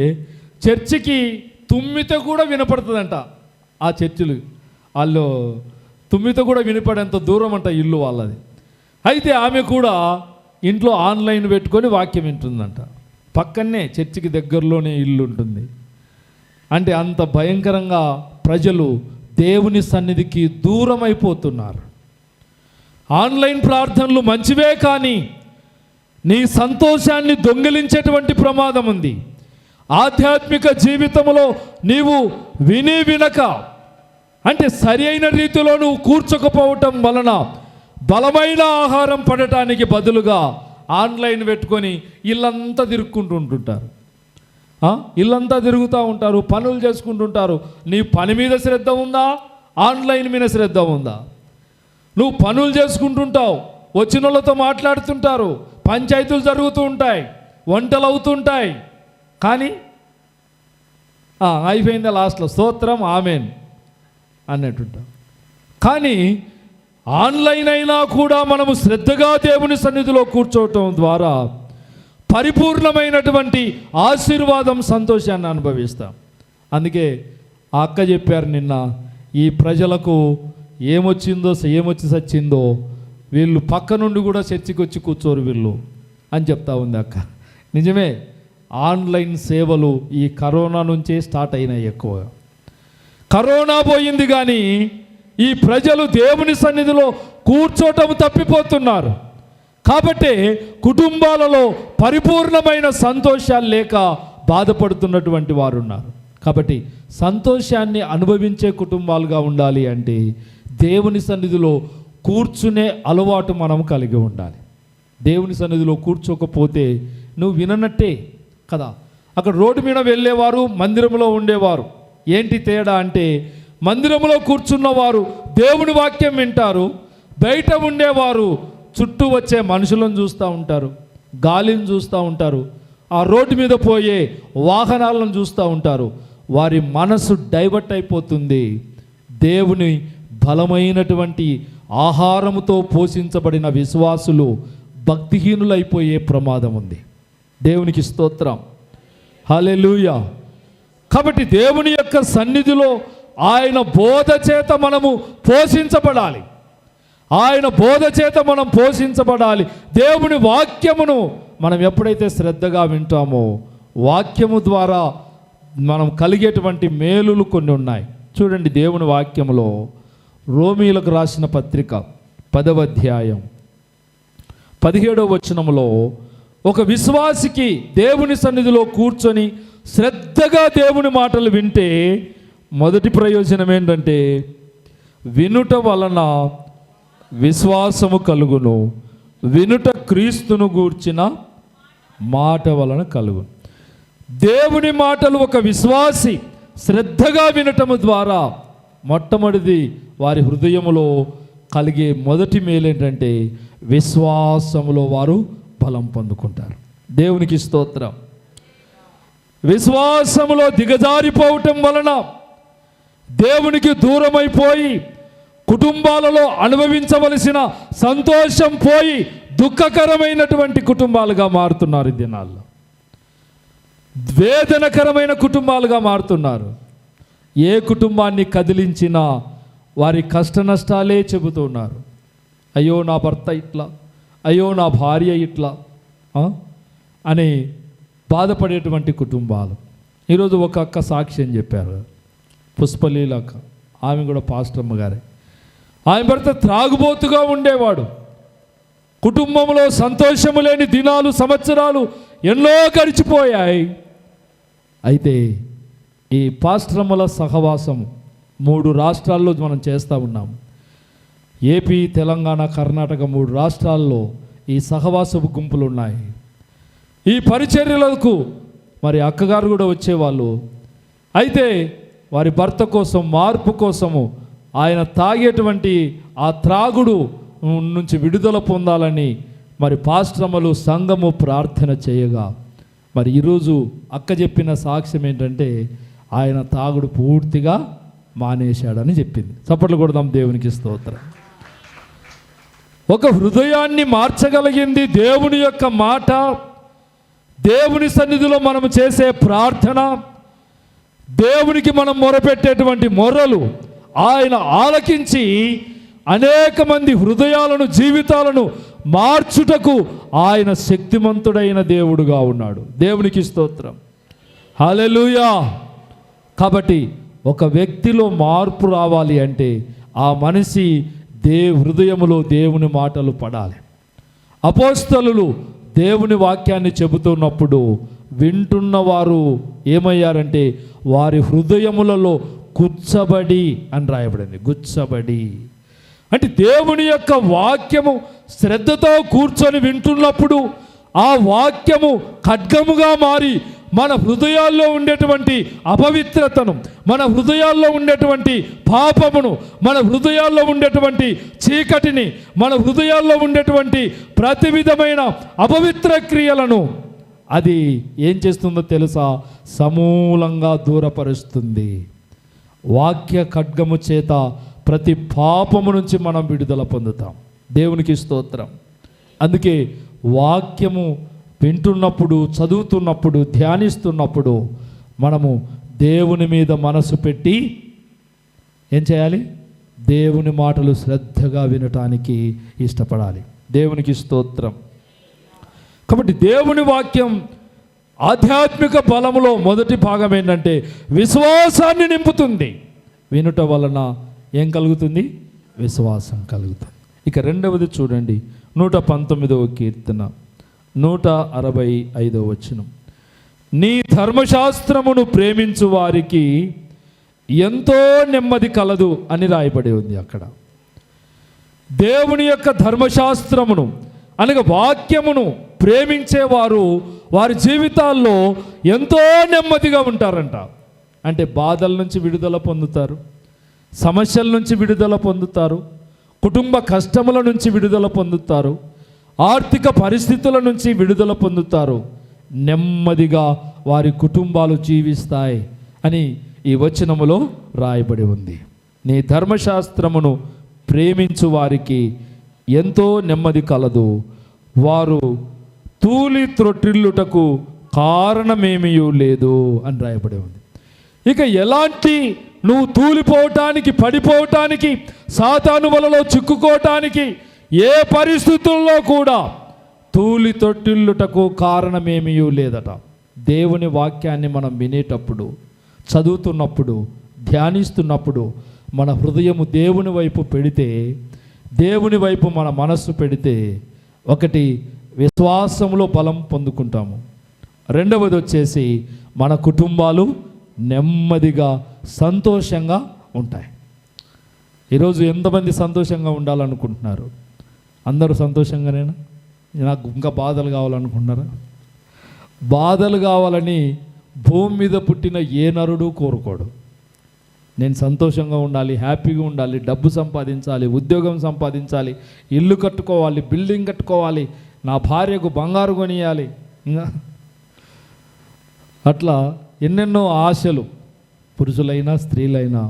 చర్చికి తుమ్మితే కూడా వినపడుతుందంట. ఆ చర్చిలు వాళ్ళు తుమ్మితే కూడా వినపడేంత దూరం అంట ఇల్లు వాళ్ళది. అయితే ఆమె కూడా ఇంట్లో ఆన్లైన్ పెట్టుకొని వాక్యం వింటుందంట. పక్కనే చర్చికి దగ్గరలోనే ఇల్లు ఉంటుంది. అంటే అంత భయంకరంగా ప్రజలు దేవుని సన్నిధికి దూరం అయిపోతున్నారు. ఆన్లైన్ ప్రార్థనలు మంచివే, కానీ నీ సంతోషాన్ని దొంగిలించేటువంటి ప్రమాదం ఉంది. ఆధ్యాత్మిక జీవితంలో నీవు వినక అంటే సరి అయిన రీతిలో నువ్వు కూర్చోకపోవటం వలన బలమైన ఆహారం పడటానికి బదులుగా ఆన్లైన్ పెట్టుకొని ఇల్లంతా తిరుక్కుంటుంటారు. ఇల్లంతా తిరుగుతూ ఉంటారు, పనులు చేసుకుంటుంటారు. నీ పని మీద శ్రద్ధ ఉందా? ఆన్లైన్ మీద శ్రద్ధ ఉందా? నువ్వు పనులు చేసుకుంటుంటావు, వచ్చిన వాళ్ళతో మాట్లాడుతుంటారు, పంచాయతీలు జరుగుతూ ఉంటాయి, వంటలు అవుతుంటాయి, కానీ అయిపోయిందా లాస్ట్లో స్తోత్రం ఆమెన్ అన్నట్టుంటాం. కానీ ఆన్లైన్ అయినా కూడా మనము శ్రద్ధగా దేవుని సన్నిధిలో కూర్చోవటం ద్వారా పరిపూర్ణమైనటువంటి ఆశీర్వాదం, సంతోషాన్ని అనుభవిస్తాం. అందుకే ఆ అక్క చెప్పారు నిన్న, ఈ ప్రజలకు ఏమొచ్చి సచ్చిందో వీళ్ళు పక్క నుండి కూడా చర్చికి వచ్చి కూర్చోరు వీళ్ళు అని చెప్తా ఉంది అక్క. నిజమే, ఆన్లైన్ సేవలు ఈ కరోనా నుంచే స్టార్ట్ అయినాయి ఎక్కువగా. కరోనా పోయింది కానీ ఈ ప్రజలు దేవుని సన్నిధిలో కూర్చోటం తప్పిపోతున్నారు. కాబట్టి కుటుంబాలలో పరిపూర్ణమైన సంతోషాలు లేక బాధపడుతున్నటువంటి వారు ఉన్నారు. కాబట్టి సంతోషాన్ని అనుభవించే కుటుంబాలుగా ఉండాలి అంటే దేవుని సన్నిధిలో కూర్చునే అలవాటు మనం కలిగి ఉండాలి. దేవుని సన్నిధిలో కూర్చోకపోతే నువ్వు విననట్టే కదా. అక్కడ రోడ్డు మీద వెళ్ళేవారు, మందిరంలో ఉండేవారు. ఏంటి తేడా అంటే మందిరంలో కూర్చున్నవారు దేవుని వాక్యం వింటారు, బయట ఉండేవారు చుట్టూ వచ్చే మనుషులను చూస్తూ ఉంటారు, గాలిని చూస్తూ ఉంటారు, ఆ రోడ్డు మీద పోయే వాహనాలను చూస్తూ ఉంటారు. వారి మనసు డైవర్ట్ అయిపోతుంది. దేవుని బలమైనటువంటి ఆహారముతో పోషించబడిన విశ్వాసులు భక్తిహీనులైపోయే ప్రమాదం ఉంది. దేవునికి స్తోత్రం, హల్లెలూయా. కాబట్టి దేవుని యొక్క సన్నిధిలో ఆయన బోధ చేత మనము పోషించబడాలి. ఆయన బోధ చేత మనం పోషించబడాలి. దేవుని వాక్యమును మనం ఎప్పుడైతే శ్రద్ధగా వింటామో వాక్యము ద్వారా మనం కలిగేటువంటి మేలులు కొన్ని ఉన్నాయి. చూడండి, దేవుని వాక్యములో రోమీలకు రాసిన పత్రిక 10వ అధ్యాయం 17వ వచనములో ఒక విశ్వాసికి దేవుని సన్నిధిలో కూర్చొని శ్రద్ధగా దేవుని మాటలు వింటే మొదటి ప్రయోజనం ఏంటంటే వినుట వలన విశ్వాసము కలుగును, వినుట క్రీస్తును గూర్చిన మాట వలన కలుగును. దేవుని మాటలు ఒక విశ్వాసి శ్రద్ధగా వినటము ద్వారా మొట్టమొదటిది వారి హృదయములో కలిగే మొదటి మేలు ఏంటంటే విశ్వాసములో వారు బలం పొందుకుంటారు. దేవునికి స్తోత్రం. విశ్వాసములో దిగజారిపోవటం వలన దేవునికి దూరమైపోయి కుటుంబాలలో అనుభవించవలసిన సంతోషం పోయి దుఃఖకరమైనటువంటి కుటుంబాలుగా మారుతున్నారు. ఈ దినాల్లో వేదనకరమైన కుటుంబాలుగా మారుతున్నారు. ఏ కుటుంబాన్ని కదిలించినా వారి కష్ట నష్టాలే చెబుతున్నారు. అయ్యో నా భర్త ఇట్లా, అయ్యో నా భార్య ఇట్లా అని బాధపడేటువంటి కుటుంబాలు. ఈరోజు ఒక అక్క సాక్ష్యం చెప్పారు, పుష్పలీల అక్క. ఆమె కూడా పాస్టమ్మ గారే. ఆమె భర్త త్రాగుబోతుగా ఉండేవాడు. కుటుంబంలో సంతోషము లేని దినాలు, సంవత్సరాలు ఎన్నో గడిచిపోయాయి. అయితే ఈ పాస్టమ్మల సహవాసము 3 రాష్ట్రాల్లో మనం చేస్తూ ఉన్నాము. ఏపీ, తెలంగాణ, కర్ణాటక 3 రాష్ట్రాల్లో ఈ సహవాసపు గుంపులు ఉన్నాయి. ఈ పరిచర్యలకు మరి అక్కగారు కూడా వచ్చేవాళ్ళు. అయితే వారి భర్త కోసం, మార్పు కోసము, ఆయన తాగేటువంటి ఆ త్రాగుడు నుంచి విడుదల పొందాలని మరి పాస్టమ్మలు సంఘము ప్రార్థన చేయగా మరి ఈరోజు అక్క చెప్పిన సాక్ష్యం ఏంటంటే ఆయన తాగుడు పూర్తిగా మానేశాడని చెప్పింది. చప్పట్లు కొడదాం, దేవునికి స్తోత్రం. ఒక హృదయాన్ని మార్చగలిగింది దేవుని యొక్క మాట, దేవుని సన్నిధిలో మనం చేసే ప్రార్థన, దేవునికి మనం మొరపెట్టేటువంటి మొరలు ఆయన ఆలకించి అనేక మంది హృదయాలను, జీవితాలను మార్చుటకు ఆయన శక్తిమంతుడైన దేవుడుగా ఉన్నాడు. దేవునికి స్తోత్రం, హల్లెలూయా. కాబట్టి ఒక వ్యక్తిలో మార్పు రావాలి అంటే ఆ మనిషి హృదయములో దేవుని మాటలు పడాలి. అపోస్తలులు దేవుని వాక్యాన్ని చెబుతున్నప్పుడు వింటున్నవారు ఏమయ్యారంటే వారి హృదయములలో గుచ్చబడి అని రాయబడింది. గుచ్చబడి అంటే దేవుని యొక్క వాక్యము శ్రద్ధతో కూర్చొని వింటున్నప్పుడు ఆ వాక్యము ఖడ్గముగా మారి మన హృదయాల్లో ఉండేటువంటి అపవిత్రతను, మన హృదయాల్లో ఉండేటువంటి పాపమును, మన హృదయాల్లో ఉండేటువంటి చీకటిని, మన హృదయాల్లో ఉండేటువంటి ప్రతి విధమైన అపవిత్ర క్రియలను అది ఏం చేస్తుందో తెలుసా? సమూలంగా దూరపరుస్తుంది. వాక్య ఖడ్గము చేత ప్రతి పాపము నుంచి మనం విడుదల పొందుతాం. దేవునికి స్తోత్రం. అందుకే వాక్యము వింటున్నప్పుడు, చదువుతున్నప్పుడు, ధ్యానిస్తున్నప్పుడు మనము దేవుని మీద మనసు పెట్టి ఏం చేయాలి? దేవుని మాటలు శ్రద్ధగా వినటానికి ఇష్టపడాలి. దేవునికి స్తోత్రం. కాబట్టి దేవుని వాక్యం ఆధ్యాత్మిక బలములో మొదటి భాగం ఏంటంటే విశ్వాసాన్ని నింపుతుంది. వినుట వలన ఏం కలుగుతుంది? విశ్వాసం కలుగుతుంది. ఇక రెండవది చూడండి, 119వ కీర్తన 165వ వచనం. నీ ధర్మశాస్త్రమును ప్రేమించు వారికి ఎంతో నెమ్మది కలదు అని రాయబడి ఉంది. అక్కడ దేవుని యొక్క ధర్మశాస్త్రమును అనగా వాక్యమును ప్రేమించేవారు వారి జీవితాల్లో ఎంతో నెమ్మదిగా ఉంటారంట. అంటే బాధల నుంచి విడుదల పొందుతారు, సమస్యల నుంచి విడుదల పొందుతారు, కుటుంబ కష్టముల నుంచి విడుదల పొందుతారు, ఆర్థిక పరిస్థితుల నుంచి విడుదల పొందుతారు, నెమ్మదిగా వారి కుటుంబాలు జీవిస్తాయి అని ఈ వచనములో రాయబడి ఉంది. నీ ధర్మశాస్త్రమును ప్రేమించు వారికి ఎంతో నెమ్మది కలదు, వారు తూలి త్రొట్టిల్లుటకు కారణమేమీ లేదు అని రాయబడి ఉంది. ఇక ఎలాంటి నువ్వు తూలిపోవటానికి, పడిపోవటానికి, సాతాను వలలో చిక్కుకోవటానికి ఏ పరిస్థితుల్లో కూడా తూలి తొట్టిల్లుటకు కారణమేమీ లేదట. దేవుని వాక్యాన్ని మనం వినేటప్పుడు, చదువుతున్నప్పుడు, ధ్యానిస్తున్నప్పుడు మన హృదయము దేవుని వైపు పెడితే, దేవుని వైపు మన మనస్సు పెడితే, ఒకటి విశ్వాసంలో బలం పొందుకుంటాము, రెండవది వచ్చేసి మన కుటుంబాలు నెమ్మదిగా సంతోషంగా ఉంటాయి. ఈరోజు ఎంతమంది సంతోషంగా ఉండాలనుకుంటున్నారు? అందరూ సంతోషంగానేనా? నాకు ఇంకా బాధలు కావాలనుకుంటున్నారా? బాధలు కావాలని భూమి మీద పుట్టిన ఏ నరుడు కోరుకోడు. నేను సంతోషంగా ఉండాలి, హ్యాపీగా ఉండాలి, డబ్బు సంపాదించాలి, ఉద్యోగం సంపాదించాలి, ఇల్లు కట్టుకోవాలి, బిల్డింగ్ కట్టుకోవాలి, నా భార్యకు బంగారు కొనియాలి, ఇంకా అట్లా ఎన్నెన్నో ఆశలు పురుషులైనా స్త్రీలైనా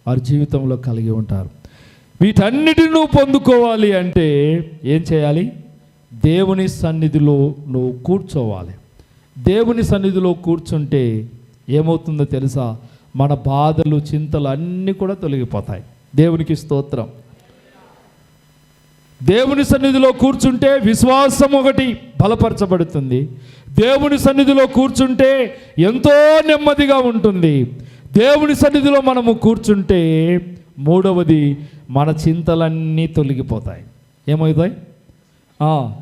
వారి జీవితంలో కలిగి ఉంటారు. వీటన్నిటిని నువ్వు పొందుకోవాలి అంటే ఏం చేయాలి? దేవుని సన్నిధిలో నువ్వు కూర్చోవాలి. దేవుని సన్నిధిలో కూర్చుంటే ఏమవుతుందో తెలుసా? మన బాధలు, చింతలు అన్నీ కూడా తొలగిపోతాయి. దేవునికి స్తోత్రం. దేవుని సన్నిధిలో కూర్చుంటే విశ్వాసం ఒకటి బలపరచబడుతుంది. దేవుని సన్నిధిలో కూర్చుంటే ఎంతో నెమ్మదిగా ఉంటుంది. దేవుని సన్నిధిలో మనము కూర్చుంటే మూడవది మన చింతలన్నీ తొలగిపోతాయి. ఏమవుతాయి?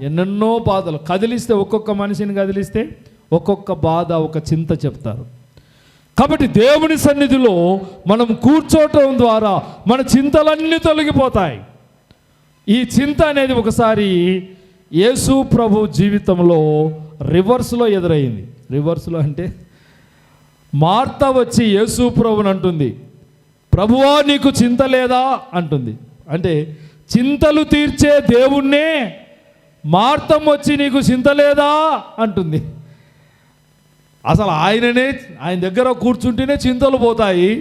ఎన్నెన్నో బాధలు కదిలిస్తే, ఒక్కొక్క మనిషిని కదిలిస్తే ఒక్కొక్క బాధ, ఒక చింత చెప్తారు. కాబట్టి దేవుని సన్నిధిలో మనం కూర్చోవటం ద్వారా మన చింతలన్నీ తొలగిపోతాయి. ఈ చింత అనేది ఒకసారి యేసు ప్రభు జీవితంలో రివర్స్లో ఎదురైంది. రివర్స్లో అంటే మార్త వచ్చి యేసు ప్రభుని అంటుంది, ప్రభువా నీకు చింత లేదా అంటుంది. అంటే చింతలు తీర్చే దేవుణ్ణే మార్తం వచ్చి నీకు చింత లేదా అంటుంది. అసలు ఆయన దగ్గర కూర్చుంటేనే చింతలు పోతాయి.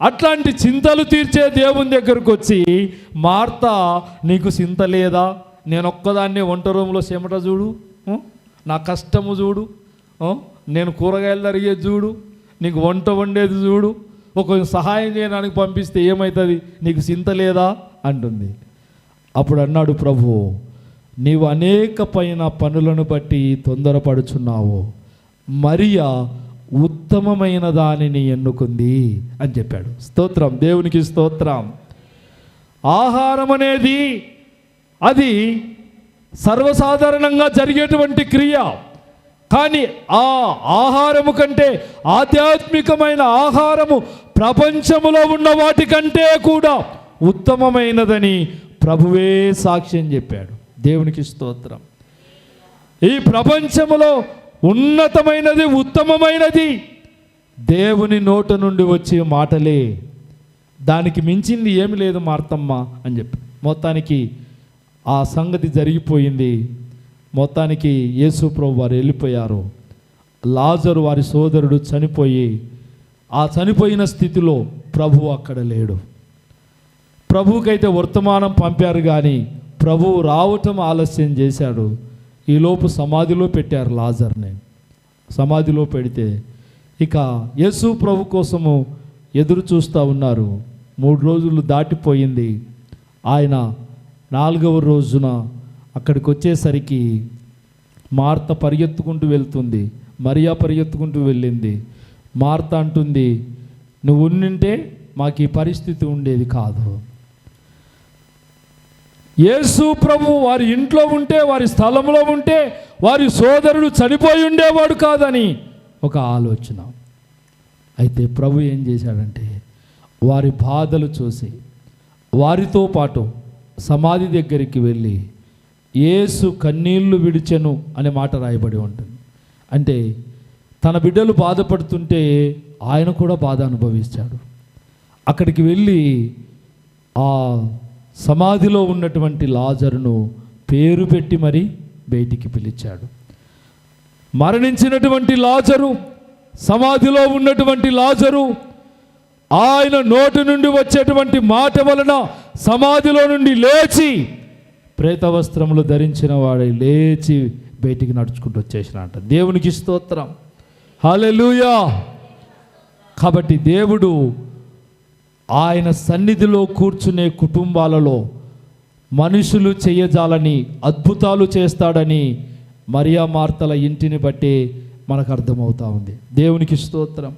అట్లాంటి చింతలు తీర్చే దేవుని దగ్గరకు వచ్చి మార్త నీకు చింత లేదా? నేను ఒక్కదాన్ని వంట రూమ్లో చెమట చూడు, నా కష్టము చూడు, నేను కూరగాయలు తరిగేది చూడు, నీకు వంట వండేది చూడు, ఒక సహాయం చేయడానికి పంపిస్తే ఏమవుతుంది? నీకు చింత లేదా అంటుంది. అప్పుడు అన్నాడు ప్రభు, నీవు అనేక పనులను బట్టి తొందరపడుచున్నావు, మరియా ఉత్తమమైన దానిని ఎన్నుకుంది అని చెప్పాడు. స్తోత్రం, దేవునికి స్తోత్రం. ఆహారం అనేది అది సర్వసాధారణంగా జరిగేటువంటి క్రియ. కానీ ఆ ఆహారము కంటే, ఆధ్యాత్మికమైన ఆహారము ప్రపంచములో ఉన్న వాటికంటే కూడా ఉత్తమమైనదని ప్రభువే సాక్ష్యం చెప్పాడు. దేవునికి స్తోత్రం. ఈ ప్రపంచములో ఉన్నతమైనది, ఉత్తమమైనది దేవుని నోట నుండి వచ్చే మాటలే. దానికి మించింది ఏమి లేదు మార్తమ్మ అని చెప్పి మొత్తానికి ఆ సంగతి జరిగిపోయింది. మొత్తానికి యేసు ప్రభు వారు వెళ్ళిపోయారు. లాజరు వారి సోదరుడు చనిపోయి, ఆ చనిపోయిన స్థితిలో ప్రభు అక్కడ లేడు. ప్రభువుకైతే వర్తమానం పంపారు, కానీ ప్రభువు రావటం ఆలస్యం చేశాడు. ఈలోపు సమాధిలో పెట్టారు లాజర్ని. సమాధిలో పెడితే ఇక యేసు ప్రభు కోసము ఎదురు చూస్తూ ఉన్నారు. 3 రోజులు దాటిపోయింది. ఆయన 4వ రోజున అక్కడికి వచ్చేసరికి మార్త పరిగెత్తుకుంటూ వెళ్తుంది, మరియా పరిగెత్తుకుంటూ వెళ్ళింది. మార్త అంటుంది, నువ్వు ఉండింటే మాకు ఈ పరిస్థితి ఉండేది కాదు. యేసు ప్రభు వారి ఇంట్లో ఉంటే, వారి స్థలంలో ఉంటే వారి సోదరుడు చనిపోయి ఉండేవాడు కాదని ఒక ఆలోచన. అయితే ప్రభు ఏం చేశాడంటే వారి బాధలు చూసి వారితో పాటు సమాధి దగ్గరికి వెళ్ళి యేసు కన్నీళ్లు విడిచెను అనే మాట రాయబడి ఉంటుంది. అంటే తన బిడ్డలు బాధపడుతుంటే ఆయన కూడా బాధ అనుభవించాడు. అక్కడికి వెళ్ళి ఆ సమాధిలో ఉన్నటువంటి లాజరును పేరు పెట్టి మరి బయటికి పిలిచాడు. మరణించినటువంటి లాజరు, సమాధిలో ఉన్నటువంటి లాజరు, ఆయన నోటి నుండి వచ్చేటువంటి మాట వలన సమాధిలో నుండి లేచి ప్రేత వస్త్రములు ధరించిన వాడై లేచి బయటికి నడుచుకుంటూ వచ్చేసినట్ట. దేవునికి స్తోత్రం, హల్లెలూయా. కాబట్టి దేవుడు ఆయన సన్నిధిలో కూర్చునే కుటుంబాలలో మనుషులు చేయజాలని అద్భుతాలు చేస్తాడని మరియా మార్తల ఇంటిని బట్టి మనకు అర్థమవుతా ఉంది. దేవునికి స్తోత్రం.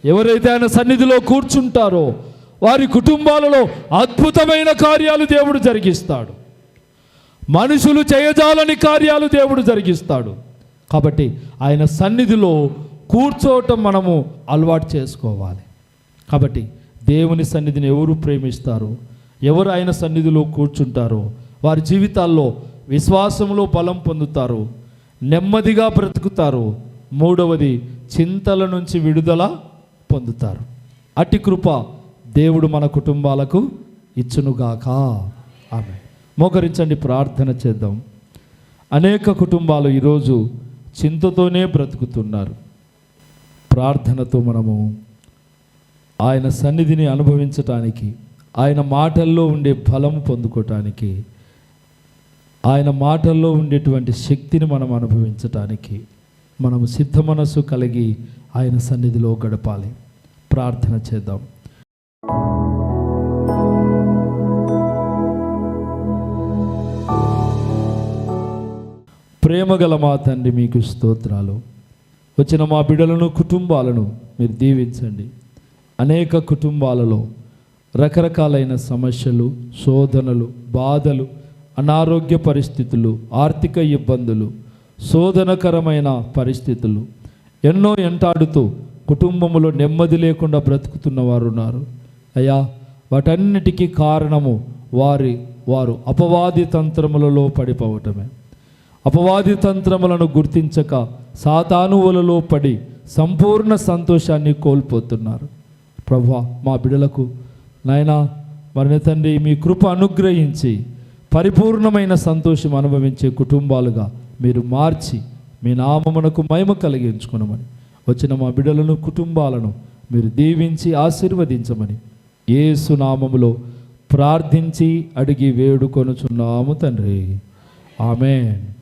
ఎవరైతే ఆయన సన్నిధిలో కూర్చుంటారో వారి కుటుంబాలలో అద్భుతమైన కార్యాలు దేవుడు జరిగిస్తాడు. మనుషులు చేయజాలని కార్యాలు దేవుడు జరిగిస్తాడు. కాబట్టి ఆయన సన్నిధిలో కూర్చోవటం మనము అలవాటు చేసుకోవాలి. కాబట్టి దేవుని సన్నిధిని ఎవరు ప్రేమిస్తారో, ఎవరు ఆయన సన్నిధిలో కూర్చుంటారో వారి జీవితాల్లో విశ్వాసంలో బలం పొందుతారు, నెమ్మదిగా బ్రతుకుతారు. మూడవది, చింతల నుంచి విడుదల పొందుతారు. అట్టి కృప దేవుడు మన కుటుంబాలకు ఇచ్చునుగాక. ఆమేన్. మోకరించండి, ప్రార్థన చేద్దాం. అనేక కుటుంబాలు ఈరోజు చింతతోనే బ్రతుకుతున్నారు. ప్రార్థనతో మనము ఆయన సన్నిధిని అనుభవించటానికి, ఆయన మాటల్లో ఉండే బలం పొందుకోవటానికి, ఆయన మాటల్లో ఉండేటువంటి శక్తిని మనం అనుభవించటానికి మనము సిద్ధ మనస్సు కలిగి ఆయన సన్నిధిలో గడపాలి. ప్రార్థన చేద్దాం. ప్రేమగల మా తండ్రి, మీకు స్తోత్రాలు. వచ్చిన మా బిడ్డలను, కుటుంబాలను మీరు దీవించండి. అనేక కుటుంబాలలో రకరకాలైన సమస్యలు, శోధనలు, బాధలు, అనారోగ్య పరిస్థితులు, ఆర్థిక ఇబ్బందులు, శోధనకరమైన పరిస్థితులు ఎన్నో ఎంటాడుతూ కుటుంబములో నెమ్మది లేకుండా బ్రతుకుతున్న వారు ఉన్నారు. అయ్యా, వాటన్నిటికీ కారణము వారు అపవాది తంత్రములలో పడిపోవటమే. అపవాది తంత్రములను గుర్తించక సాతానువులలో పడి సంపూర్ణ సంతోషాన్ని కోల్పోతున్నారు. ప్రభువా, మా బిడ్డలకు నాయనా మరి తండ్రి మీ కృప అనుగ్రహించి పరిపూర్ణమైన సంతోషం అనుభవించే కుటుంబాలుగా మీరు మార్చి మీ నామమునకు మహిమ కలిగించుకునమని, వచ్చిన మా బిడ్డలను, కుటుంబాలను మీరు దీవించి ఆశీర్వదించమని యేసు నామములో ప్రార్థించి అడిగి వేడుకొనుచున్నాము తండ్రి. ఆమేన్.